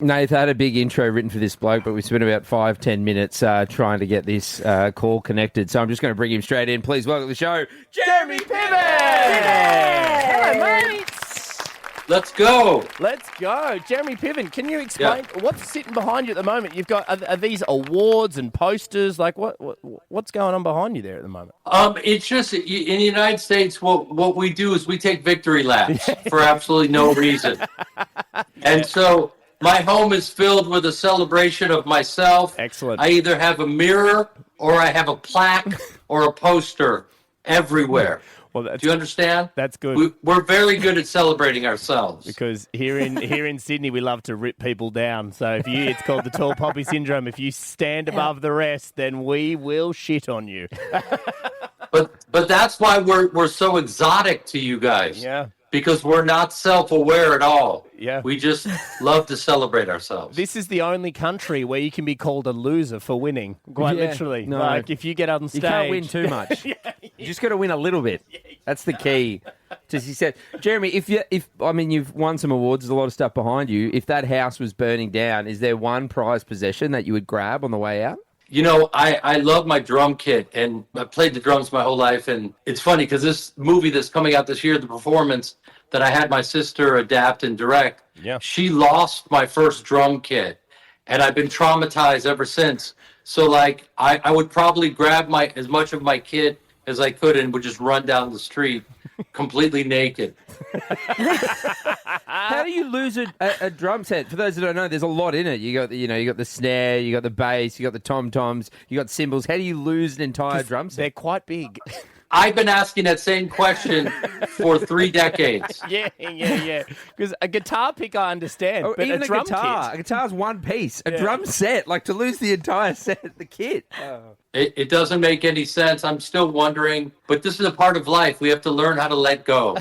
Nath, I had a big intro written for this bloke, but we spent about 5-10 minutes trying to get this call connected. So I'm just going to bring him straight in. Please welcome to the show, Jimmy Piven! Hello, mates. Let's go. Let's go. Jeremy Piven, can you explain what's sitting behind you at the moment? You've got are these awards and posters? Like what's going on behind you there at the moment? It's just in the United States, what we do is we take victory laps for absolutely no reason. And so my home is filled with a celebration of myself. Excellent. I either have a mirror or I have a plaque or a poster everywhere. Well, do you understand? That's good. We're very good at celebrating ourselves. Because here in Sydney, we love to rip people down. So it's called the tall poppy syndrome. If you stand above the rest, then we will shit on you. But that's why we're so exotic to you guys. Yeah. Because we're not self-aware at all. Yeah. We just love to celebrate ourselves. This is the only country where you can be called a loser for winning. Quite literally. No. Like if you get on stage. You can't win too much. You just got to win a little bit. That's the key. Just he said, Jeremy, if you've won some awards, there's a lot of stuff behind you. If that house was burning down, is there one prized possession that you would grab on the way out? You know, I love my drum kit, and I played the drums my whole life. And it's funny because this movie that's coming out this year, the performance that I had my sister adapt and direct, she lost my first drum kit, and I've been traumatized ever since. So, like, I would probably grab as much of my kit as I could and would just run down the street completely naked. How do you lose a drum set? For those that don't know, there's a lot in it. You got the snare, you got the bass, you got the tom-toms, you got cymbals. How do you lose an entire drum set? They're quite big. I've been asking that same question for 3 decades. Yeah. Because a guitar pick I understand, but even a drum guitar. kit. A guitar's one piece. A drum set, like to lose the entire set, the kit. It doesn't make any sense. I'm still wondering, but this is a part of life. We have to learn how to let go.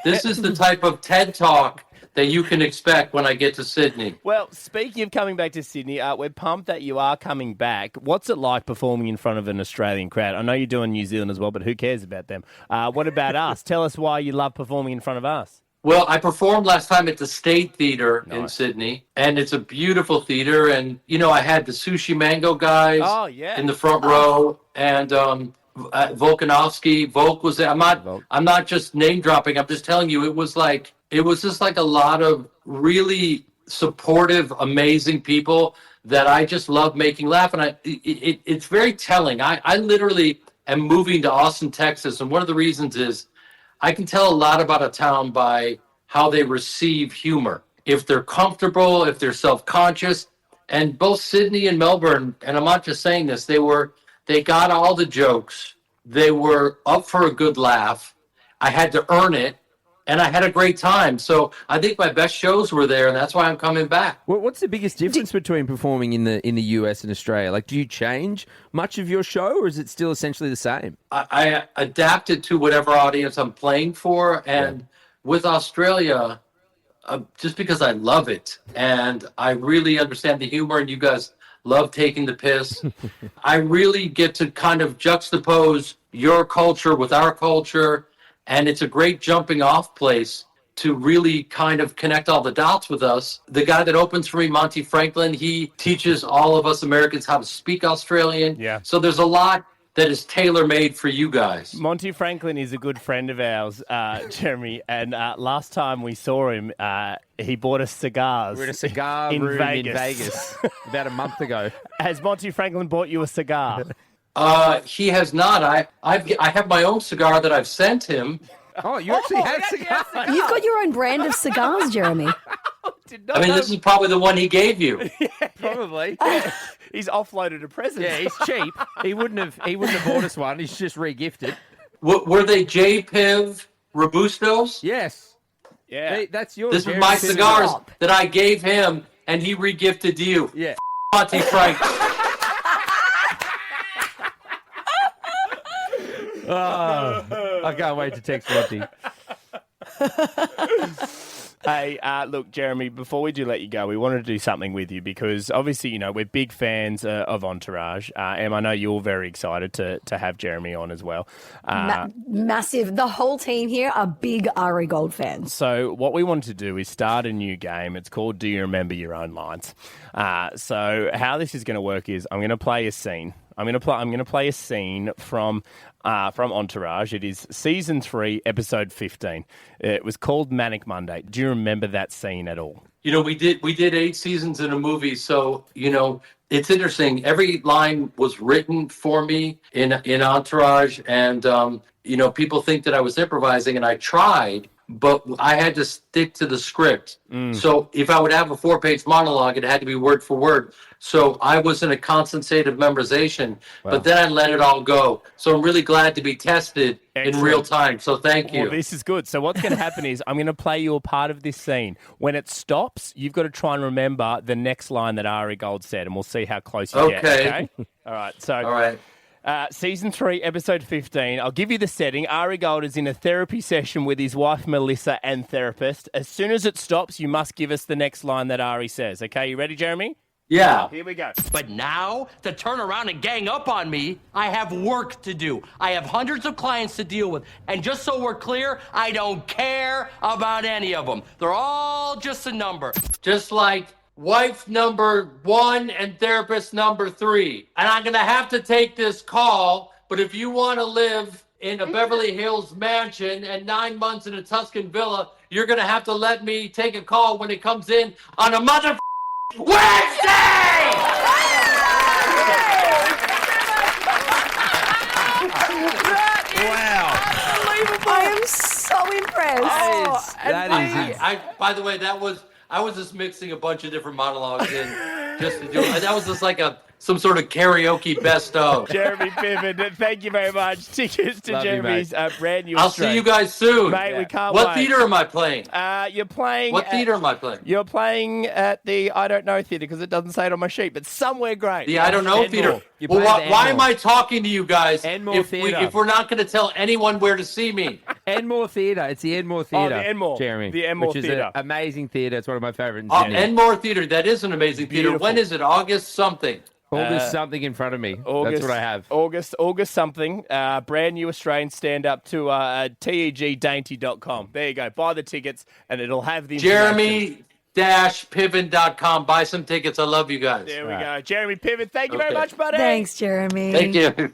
This is the type of TED Talk that you can expect when I get to Sydney. Well, speaking of coming back to Sydney, we're pumped that you are coming back. What's it like performing in front of an Australian crowd? I know you're doing New Zealand as well, but who cares about them? What about us? Tell us why you love performing in front of us. Well, I performed last time at the State Theatre in Sydney, and it's a beautiful theater. And, I had the Sushi Mango guys in the front row, and Volkanovsky, Volk was there. I'm not just name dropping. I'm just telling you, it was just like a lot of really supportive, amazing people that I just love making laugh. And it's very telling. I literally am moving to Austin, Texas. And one of the reasons is I can tell a lot about a town by how they receive humor. If they're comfortable, if they're self-conscious. And both Sydney and Melbourne, and I'm not just saying this, they got all the jokes. They were up for a good laugh. I had to earn it, and I had a great time. So I think my best shows were there, and that's why I'm coming back. Well, what's the biggest difference between performing in the US and Australia? Like, do you change much of your show, or is it still essentially the same? I adapted to whatever audience I'm playing for, and with Australia, just because I love it, and I really understand the humor, and you guys love taking the piss. I really get to kind of juxtapose your culture with our culture, and it's a great jumping off place to really kind of connect all the dots with us. The guy that opens for me, Monty Franklin, he teaches all of us Americans how to speak Australian. Yeah. So there's a lot that is tailor-made for you guys. Monty Franklin is a good friend of ours, Jeremy, and last time we saw him, he bought us cigars. We're in a cigar room in Vegas about a month ago. Has Monty Franklin bought you a cigar? He has not. I have my own cigar that I've sent him. Oh, you actually have cigars? You've got your own brand of cigars, Jeremy. This is probably the one he gave you. Probably. He's offloaded a present. Yeah, he's cheap. He wouldn't have bought us one. He's just re-gifted. Were they J-Piv Robustos? Yes. Yeah. That's yours. This is my cigars that I gave him, and he re-gifted to you. Yeah. Monty Frank. I can't wait to text Monty. Hey, look, Jeremy, before we do let you go, we wanted to do something with you because obviously, we're big fans of Entourage. Em, I know you're very excited to have Jeremy on as well. Massive. The whole team here are big Ari Gold fans. So what we wanted to do is start a new game. It's called Do You Remember Your Own Lines? So how this is going to work is I'm going to play a scene. I'm going to play a scene from Entourage. It is season 3, episode 15. It was called Manic Monday. Do you remember that scene at all? We did 8 seasons in a movie, so it's interesting. Every line was written for me in Entourage, and people think that I was improvising, and I tried, but I had to stick to the script. So if I would have a 4-page monologue, it had to be word for word. So I was in a constant state of memorization, but then I let it all go. So I'm really glad to be tested in real time. So thank you. Well, this is good. So what's going to happen is I'm going to play you a part of this scene. When it stops, you've got to try and remember the next line that Ari Gold said, and we'll see how close you get. Okay. All right. All right. Season 3, episode 15. I'll give you the setting. Ari Gold is in a therapy session with his wife, Melissa, and therapist. As soon as it stops, you must give us the next line that Ari says. Okay, you ready, Jeremy? Yeah. Here we go. But now, to turn around and gang up on me, I have work to do. I have hundreds of clients to deal with. And just so we're clear, I don't care about any of them. They're all just a number. Just like wife number 1 and therapist number 3. And I'm going to have to take this call, but if you want to live in a Beverly Hills mansion and 9 months in a Tuscan villa, you're going to have to let me take a call when it comes in on a mother Wednesday! Wow. I am so impressed. By the way, I was just mixing a bunch of different monologues in just to do it. That was just like some sort of karaoke best of. Jeremy Piven, thank you very much. Tickets to Jeremy's brand new I'll see you guys soon. Mate, we can't What wait. theater am I playing? You're playing... What theater am I playing? You're playing at the I Don't Know theater because it doesn't say it on my sheet, but somewhere great. The I Don't Know theater. Well, why am I talking to you guys if we're not going to tell anyone where to see me? Enmore Theatre. It's the Enmore Theatre. Oh, the Enmore. Jeremy. The Enmore which is Theatre. an amazing theatre. It's one of my favourite in Sydney. Enmore Theatre. That is an amazing theater. Beautiful. When is it? August something. August something in front of me. August, That's what I have. August something. Brand new Australian stand-up to tegdainty.com. There you go. Buy the tickets and it'll have the information. Jeremy-Piven.com. Buy some tickets. I love you guys. There we go. Jeremy Piven, thank you very much, buddy. Thanks, Jeremy. Thank you.